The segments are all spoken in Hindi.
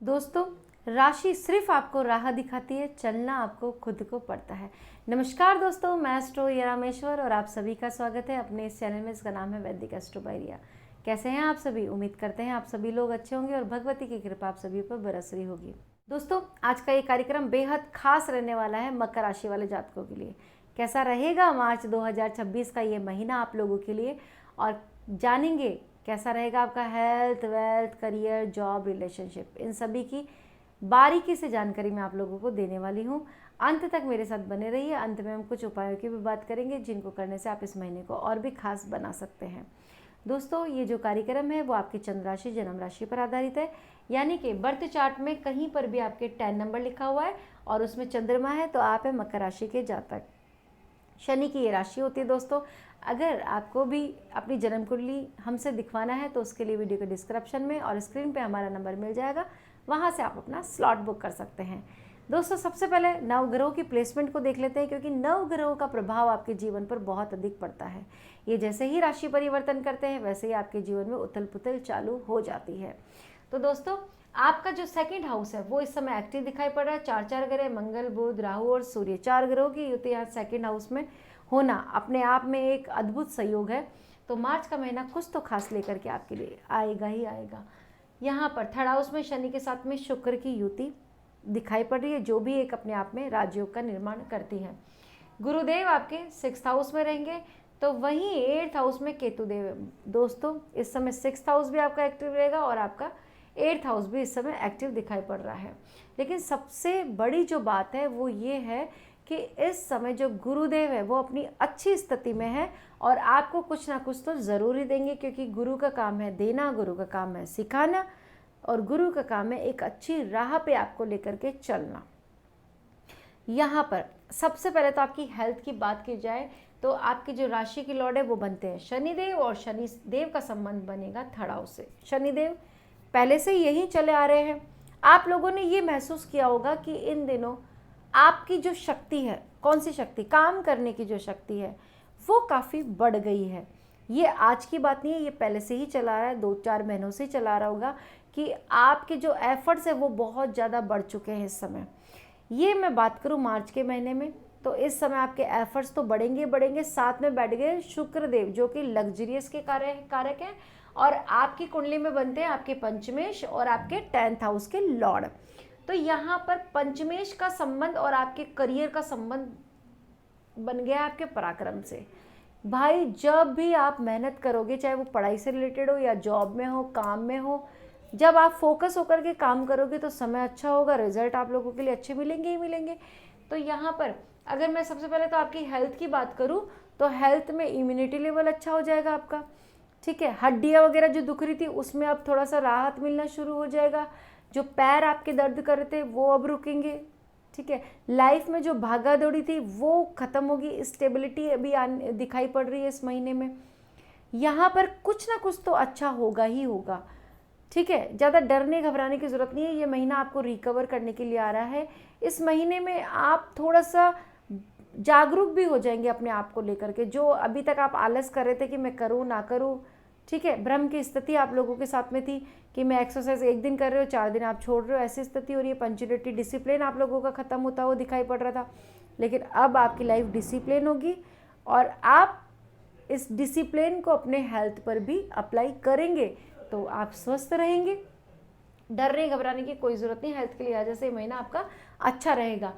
दोस्तों, राशि सिर्फ आपको राह दिखाती है, चलना आपको खुद को पड़ता है। नमस्कार दोस्तों, मैं एस्ट्रो रामेश्वर और आप सभी का स्वागत है अपने इस चैनल में। इसका नाम है वैदिक एस्ट्रो बाय रिया। कैसे हैं आप सभी? उम्मीद करते हैं आप सभी लोग अच्छे होंगे और भगवती की कृपा आप सभी पर बरस रही होगी। दोस्तों, आज का ये कार्यक्रम बेहद खास रहने वाला है मकर राशि वाले जातकों के लिए। कैसा रहेगा मार्च 2026 का ये महीना आप लोगों के लिए, और जानेंगे कैसा रहेगा आपका health, wealth, career, job, relationship, इन सभी की बारीकी से जानकारी मैं आप लोगों को देने वाली हूँ। अंत तक मेरे साथ बने रहिए। अंत में हम कुछ उपायों की भी बात करेंगे जिनको करने से आप इस महीने को और भी खास बना सकते हैं। दोस्तों, ये जो कार्यक्रम है वो आपकी चंद्र राशि, जन्म राशि पर आधारित है, यानी कि बर्थ चार्ट में कहीं पर भी आपके 10 नंबर लिखा हुआ है और उसमें चंद्रमा है तो आप है मकर राशि के जातक। शनि की ये राशि होती है। दोस्तों, अगर आपको भी अपनी जन्म कुंडली हमसे दिखवाना है तो उसके लिए वीडियो के डिस्क्रिप्शन में और स्क्रीन पे हमारा नंबर मिल जाएगा, वहाँ से आप अपना स्लॉट बुक कर सकते हैं। दोस्तों, सबसे पहले नवग्रहों की प्लेसमेंट को देख लेते हैं, क्योंकि नवग्रहों का प्रभाव आपके जीवन पर बहुत अधिक पड़ता है। ये जैसे ही राशि परिवर्तन करते हैं वैसे ही आपके जीवन में उथल पुथल चालू हो जाती है। तो दोस्तों, आपका जो सेकंड हाउस है वो इस समय एक्टिव दिखाई पड़ रहा है। चार ग्रह, मंगल, बुध, राहु और सूर्य, 4 ग्रहों की युति यहाँ सेकंड हाउस में होना अपने आप में एक अद्भुत सहयोग है। तो मार्च का महीना कुछ तो खास लेकर के आपके लिए आएगा ही आएगा। यहाँ पर थर्ड हाउस में शनि के साथ में शुक्र की युति दिखाई पड़ रही है, जो भी एक अपने आप में राजयोग का निर्माण करती है। गुरुदेव आपके 6th हाउस में रहेंगे, तो वहीं 8th हाउस में केतुदेव है। दोस्तों, इस समय 6th हाउस भी आपका एक्टिव रहेगा और आपका 8th हाउस भी इस समय एक्टिव दिखाई पड़ रहा है। लेकिन सबसे बड़ी जो बात है वो ये है कि इस समय जो गुरुदेव है वो अपनी अच्छी स्थिति में है और आपको कुछ ना कुछ तो ज़रूर ही देंगे, क्योंकि गुरु का काम है देना, गुरु का काम है सिखाना और गुरु का काम है एक अच्छी राह पे आपको लेकर के चलना। यहाँ पर सबसे पहले तो आपकी हेल्थ की बात की जाए तो आपकी जो राशि की लॉर्ड है वो बनते हैं शनिदेव, और शनिदेव का संबंध बनेगा थर्ड हाउस से। शनिदेव पहले से यही चले आ रहे हैं। आप लोगों ने ये महसूस किया होगा कि इन दिनों आपकी जो शक्ति है, कौन सी शक्ति, काम करने की जो शक्ति है वो काफ़ी बढ़ गई है। ये आज की बात नहीं है, ये पहले से ही चला रहा है, 2-4 महीनों से चला रहा होगा कि आपके जो एफर्ट्स है वो बहुत ज़्यादा बढ़ चुके हैं इस समय। ये मैं बात करूँ मार्च के महीने में, तो इस समय आपके एफर्ट्स तो बढ़ेंगे। साथ में बैठ गए शुक्रदेव, जो कि लग्जरियस के कारक हैं और आपकी कुंडली में बनते हैं आपके पंचमेश और आपके 10th हाउस के लॉर्ड। तो यहाँ पर पंचमेश का संबंध और आपके करियर का संबंध बन गया आपके पराक्रम से। भाई, जब भी आप मेहनत करोगे, चाहे वो पढ़ाई से रिलेटेड हो या जॉब में हो, काम में हो, जब आप फोकस होकर के काम करोगे तो समय अच्छा होगा, रिजल्ट आप लोगों के लिए अच्छे मिलेंगे ही मिलेंगे। तो यहाँ पर अगर मैं सबसे पहले तो आपकी हेल्थ की बात करूँ तो हेल्थ में इम्यूनिटी लेवल अच्छा हो जाएगा आपका। ठीक है, हड्डियाँ वगैरह जो दुख रही थी उसमें अब थोड़ा सा राहत मिलना शुरू हो जाएगा। जो पैर आपके दर्द कर रहे थे वो अब रुकेंगे। ठीक है, लाइफ में जो भागा दौड़ी थी वो खत्म होगी, स्टेबिलिटी अभी दिखाई पड़ रही है इस महीने में। यहाँ पर कुछ ना कुछ तो अच्छा होगा ही होगा। ठीक है, ज़्यादा डरने घबराने की ज़रूरत नहीं है। ये महीना आपको रिकवर करने के लिए आ रहा है। इस महीने में आप थोड़ा सा जागरूक भी हो जाएंगे अपने आप को लेकर के। जो अभी तक आप आलस कर रहे थे कि मैं करूँ ना करूँ, ठीक है, भ्रम की स्थिति आप लोगों के साथ में थी कि मैं एक्सरसाइज 1 दिन कर रहे हो, 4 दिन आप छोड़ रहे हो, ऐसी स्थिति हो रही है। पंचुअलिटी, डिसिप्लिन आप लोगों का खत्म होता हुआ दिखाई पड़ रहा था, लेकिन अब आपकी लाइफ डिसिप्लिन होगी और आप इस डिसिप्लिन को अपने हेल्थ पर भी अप्लाई करेंगे तो आप स्वस्थ रहेंगे। डरने घबराने की कोई ज़रूरत नहीं, हेल्थ के लिहाज से महीना आपका अच्छा रहेगा।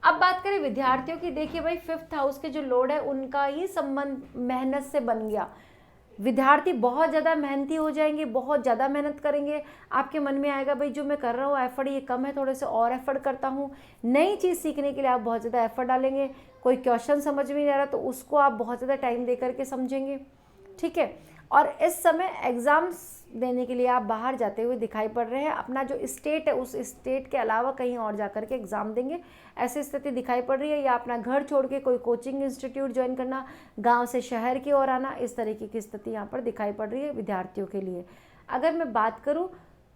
अब बात करें विद्यार्थियों की, देखिए भाई, 5th हाउस के जो लॉर्ड है उनका ही संबंध मेहनत से बन गया। विद्यार्थी बहुत ज़्यादा मेहनती हो जाएंगे, बहुत ज़्यादा मेहनत करेंगे। आपके मन में आएगा भाई जो मैं कर रहा हूँ एफर्ट ये कम है, थोड़े से और एफर्ट करता हूँ। नई चीज़ सीखने के लिए आप बहुत ज़्यादा एफर्ट डालेंगे। कोई क्वेश्चन समझ में नहीं आ रहा तो उसको आप बहुत ज़्यादा टाइम दे करके समझेंगे। ठीक है, और इस समय एग्ज़ाम्स देने के लिए आप बाहर जाते हुए दिखाई पड़ रहे हैं। अपना जो स्टेट है उस स्टेट के अलावा कहीं और जा कर के एग्ज़ाम देंगे, ऐसी स्थिति दिखाई पड़ रही है। या अपना घर छोड़ के कोई कोचिंग इंस्टीट्यूट ज्वाइन करना, गांव से शहर की ओर आना, इस तरीके की स्थिति यहाँ पर दिखाई पड़ रही है विद्यार्थियों के लिए। अगर मैं बात करूँ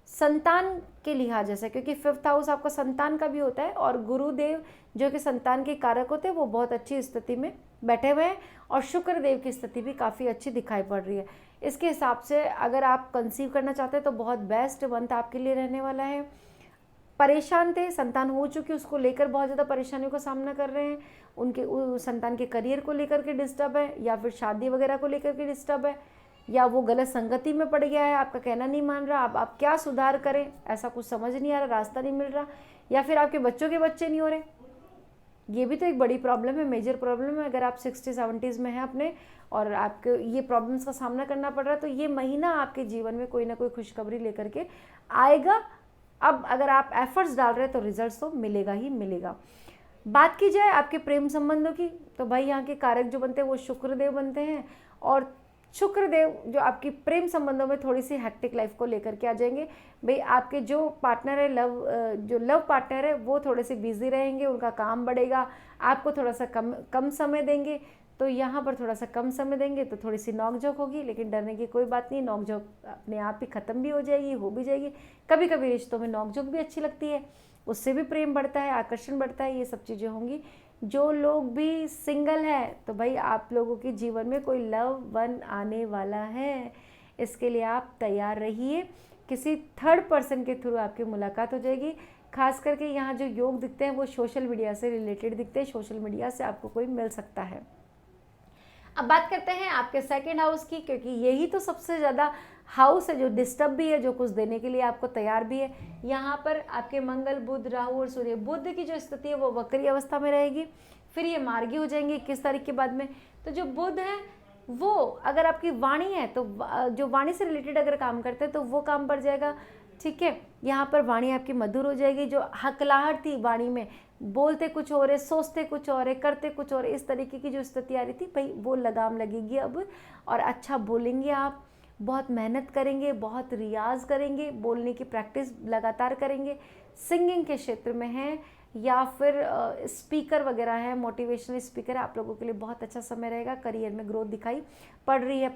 संतान के लिहाज से, क्योंकि 5th हाउस आपका संतान का भी होता है और गुरुदेव जो कि संतान के कारक होते हैं वो बहुत अच्छी स्थिति में बैठे हुए हैं और शुक्रदेव की स्थिति भी काफ़ी अच्छी दिखाई पड़ रही है। इसके हिसाब से अगर आप कंसीव करना चाहते हैं तो बहुत बेस्ट मंथ आपके लिए रहने वाला है। परेशान थे, संतान हो चुकी, उसको लेकर बहुत ज़्यादा परेशानियों का सामना कर रहे हैं, उनके संतान के करियर को लेकर के डिस्टर्ब है, या फिर शादी वगैरह को लेकर के डिस्टर्ब है, या वो गलत संगति में पड़ गया है, आपका कहना नहीं मान रहा, आप क्या सुधार करें, ऐसा कुछ समझ नहीं आ रहा, रास्ता नहीं मिल रहा, या फिर आपके बच्चों के बच्चे नहीं हो रहे। ये भी तो एक बड़ी प्रॉब्लम है, मेजर प्रॉब्लम है। अगर आप 60-70s में हैं अपने और आपको ये प्रॉब्लम्स का सामना करना पड़ रहा है, तो ये महीना आपके जीवन में कोई ना कोई खुशखबरी लेकर के आएगा। अब अगर आप एफर्ट्स डाल रहे हैं तो रिजल्ट्स तो मिलेगा ही मिलेगा। बात की जाए आपके प्रेम संबंधों की, तो भाई यहाँ के कारक जो बनते हैं वो शुक्रदेव बनते हैं, और शुक्रदेव जो आपकी प्रेम संबंधों में थोड़ी सी हेक्टिक लाइफ को लेकर के आ जाएंगे। भाई आपके जो पार्टनर है, जो लव पार्टनर है, वो थोड़े से बिजी रहेंगे, उनका काम बढ़ेगा, आपको थोड़ा सा कम समय देंगे। तो यहाँ पर थोड़ा सा कम समय देंगे तो थोड़ी सी नोकझोंक होगी, लेकिन डरने की कोई बात नहीं, नोकझोंक अपने आप ही ख़त्म भी हो जाएगी, हो भी जाएगी। कभी कभी रिश्तों में नोकझोंक भी अच्छी लगती है, उससे भी प्रेम बढ़ता है, आकर्षण बढ़ता है, ये सब चीज़ें होंगी। जो लोग भी सिंगल है तो भाई आप लोगों के जीवन में कोई लव वन आने वाला है, इसके लिए आप तैयार रहिए। किसी थर्ड पर्सन के थ्रू आपकी मुलाकात हो जाएगी। खास करके यहाँ जो योग दिखते हैं वो सोशल मीडिया से रिलेटेड दिखते हैं, सोशल मीडिया से आपको कोई मिल सकता है। अब बात करते हैं आपके सेकंड हाउस की, क्योंकि यही तो सबसे ज़्यादा हाउस है जो डिस्टर्ब भी है, जो कुछ देने के लिए आपको तैयार भी है। यहाँ पर आपके मंगल, बुध, राहु और सूर्य। बुध की जो स्थिति है वो वक्री अवस्था में रहेगी, फिर ये मार्गी हो जाएंगे 21 तारीख के बाद में। तो जो बुध है वो अगर आपकी वाणी है तो जो वाणी से रिलेटेड अगर काम करते हैं तो वो काम बढ़ जाएगा, ठीक है। यहाँ पर वाणी आपकी मधुर हो जाएगी। जो हकलाहट थी वाणी में, बोलते कुछ और है, सोचते कुछ और है, करते कुछ और, इस तरीके की जो स्थिति आ रही थी भाई वो लगाम लगेगी अब, और अच्छा बोलेंगे आप, बहुत मेहनत करेंगे, बहुत रियाज करेंगे, बोलने की प्रैक्टिस लगातार करेंगे। सिंगिंग के क्षेत्र में है या फिर स्पीकर वगैरह है, मोटिवेशनल स्पीकर है, आप लोगों के लिए बहुत अच्छा समय रहेगा। करियर में ग्रोथ दिखाई पड़ रही है।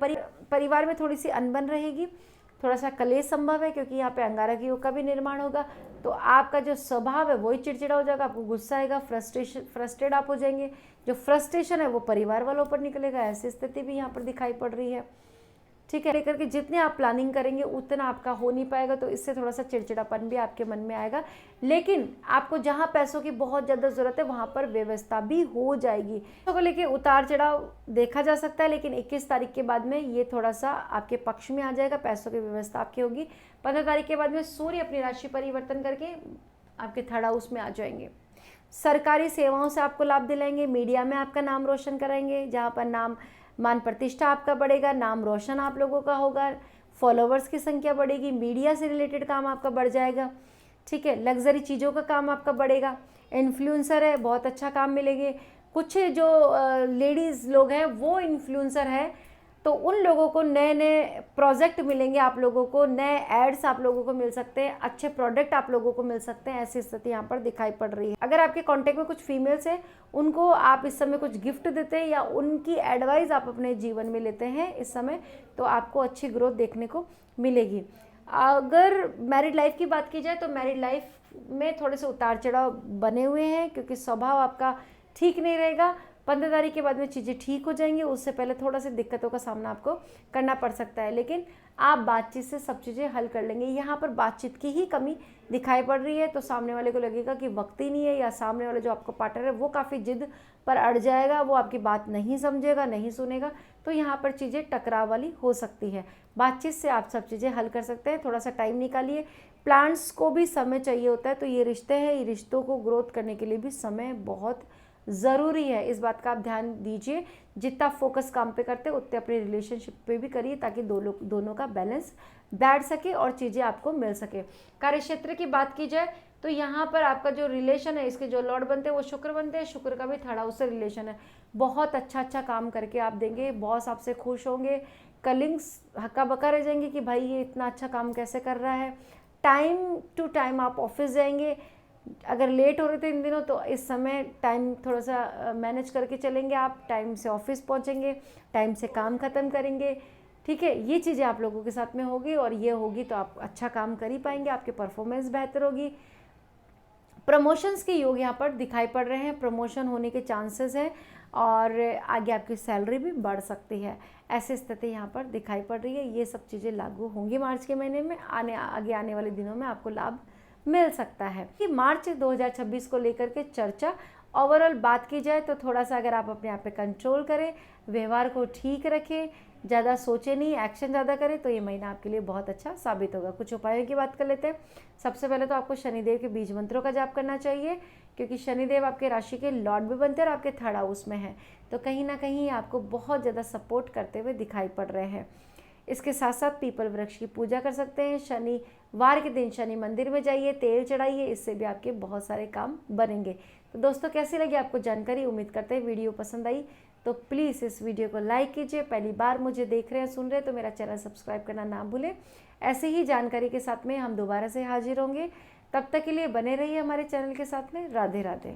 परिवार में थोड़ी सी अनबन रहेगी, थोड़ा सा कलेश संभव है, क्योंकि यहाँ पे अंगारक योग का भी निर्माण होगा। तो आपका जो स्वभाव है वही चिड़चिड़ा हो जाएगा, आपको गुस्सा आएगा, फ्रस्ट्रेट आप हो जाएंगे। जो फ्रस्ट्रेशन है वो परिवार वालों पर निकलेगा, ऐसी स्थिति भी यहाँ पर दिखाई पड़ रही है, ठीक है। लेकर के जितने आप प्लानिंग करेंगे उतना आपका हो नहीं पाएगा, तो इससे थोड़ा सा चिड़चिड़ापन भी आपके मन में आएगा। लेकिन आपको जहाँ पैसों की बहुत ज़्यादा ज़रूरत है वहाँ पर व्यवस्था भी हो जाएगी। तो लेके उतार चढ़ाव देखा जा सकता है, लेकिन 21 तारीख के बाद में ये थोड़ा सा आपके पक्ष में आ जाएगा, पैसों की व्यवस्था आपकी होगी। 15 तारीख के बाद में सूर्य अपनी राशि परिवर्तन करके आपके थर्ड हाउस में आ जाएंगे। सरकारी सेवाओं से आपको लाभ दिलाएंगे, मीडिया में आपका नाम रोशन कराएंगे, जहाँ पर मान प्रतिष्ठा आपका बढ़ेगा, नाम रोशन आप लोगों का होगा, फॉलोवर्स की संख्या बढ़ेगी, मीडिया से रिलेटेड काम आपका बढ़ जाएगा, ठीक है। लग्जरी चीज़ों का काम आपका बढ़ेगा। इन्फ्लुएंसर है, बहुत अच्छा काम मिलेंगे। कुछ जो लेडीज़ लोग हैं वो इन्फ्लुएंसर है, तो उन लोगों को नए नए प्रोजेक्ट मिलेंगे, आप लोगों को नए एड्स आप लोगों को मिल सकते हैं, अच्छे प्रोडक्ट आप लोगों को मिल सकते हैं। ऐसी स्थिति यहाँ पर दिखाई पड़ रही है। अगर आपके कांटेक्ट में कुछ फीमेल्स हैं, उनको आप इस समय कुछ गिफ्ट देते हैं या उनकी एडवाइस आप अपने जीवन में लेते हैं इस समय, तो आपको अच्छी ग्रोथ देखने को मिलेगी। अगर मैरिड लाइफ की बात की जाए तो मैरिड लाइफ में थोड़े से उतार चढ़ाव बने हुए हैं, क्योंकि स्वभाव आपका ठीक नहीं रहेगा। 15 तारीख के बाद में चीज़ें ठीक हो जाएंगी, उससे पहले थोड़ा सी दिक्कतों का सामना आपको करना पड़ सकता है, लेकिन आप बातचीत से सब चीज़ें हल कर लेंगे। यहाँ पर बातचीत की ही कमी दिखाई पड़ रही है, तो सामने वाले को लगेगा कि वक्त ही नहीं है, या सामने वाले जो आपका पार्टनर है वो काफ़ी जिद पर अड़ जाएगा, वो आपकी बात नहीं समझेगा, नहीं सुनेगा, तो यहाँ पर चीज़ें टकराव वाली हो सकती है। बातचीत से आप सब चीज़ें हल कर सकते हैं, थोड़ा सा टाइम निकालिए। प्लांट्स को भी समय चाहिए होता है, तो ये रिश्ते हैं, ये रिश्तों को ग्रोथ करने के लिए भी समय बहुत ज़रूरी है, इस बात का आप ध्यान दीजिए। जितना फोकस काम पे करते हैं उतने अपने रिलेशनशिप पे भी करिए, ताकि दोनों का बैलेंस बैठ सके और चीज़ें आपको मिल सके। कार्यक्षेत्र की बात की जाए तो यहाँ पर आपका जो रिलेशन है, इसके जो लॉर्ड बनते हैं वो शुक्र बनते हैं, शुक्र का भी थर्ड हाउस से रिलेशन है। बहुत अच्छा काम करके आप देंगे, बॉस आपसे खुश होंगे, कलिंग्स हक्का बक्का रह जाएंगे कि भाई ये इतना अच्छा काम कैसे कर रहा है। टाइम टू टाइम आप ऑफिस जाएंगे, अगर लेट हो रहे थे इन दिनों तो इस समय टाइम थोड़ा सा मैनेज करके चलेंगे, आप टाइम से ऑफिस पहुंचेंगे, टाइम से काम ख़त्म करेंगे, ठीक है। ये चीज़ें आप लोगों के साथ में होगी, और ये होगी तो आप अच्छा काम कर ही पाएंगे, आपकी परफॉर्मेंस बेहतर होगी। प्रमोशंस के योग यहाँ पर दिखाई पड़ रहे हैं, प्रमोशन होने के चांसेस हैं, और आगे आपकी सैलरी भी बढ़ सकती है, ऐसी स्थिति यहाँ पर दिखाई पड़ रही है। ये सब चीज़ें लागू होंगी मार्च के महीने में, आगे आने वाले दिनों में आपको लाभ मिल सकता है। कि मार्च 2026 को लेकर के चर्चा ओवरऑल बात की जाए तो थोड़ा सा अगर आप अपने आप पे कंट्रोल करें, व्यवहार को ठीक रखें, ज़्यादा सोचे नहीं, एक्शन ज़्यादा करें, तो ये महीना आपके लिए बहुत अच्छा साबित होगा। कुछ उपायों की बात कर लेते हैं। सबसे पहले तो आपको शनिदेव के बीज मंत्रों का जाप करना चाहिए, क्योंकि शनिदेव आपके राशि के लॉर्ड भी बनते हैं और आपके थर्ड हाउस में है, तो कहीं ना कहीं आपको बहुत ज़्यादा सपोर्ट करते हुए दिखाई पड़ रहे हैं। इसके साथ साथ पीपल वृक्ष की पूजा कर सकते हैं। शनिवार के दिन शनि मंदिर में जाइए, तेल चढ़ाइए, इससे भी आपके बहुत सारे काम बनेंगे। तो दोस्तों, कैसी लगी आपको जानकारी? उम्मीद करते हैं वीडियो पसंद आई तो प्लीज़ इस वीडियो को लाइक कीजिए। पहली बार मुझे देख रहे हैं, सुन रहे हैं, तो मेरा चैनल सब्सक्राइब करना ना भूलें। ऐसे ही जानकारी के साथ में हम दोबारा से हाजिर होंगे। तब तक के लिए बने रहिए हमारे चैनल के साथ में। राधे राधे।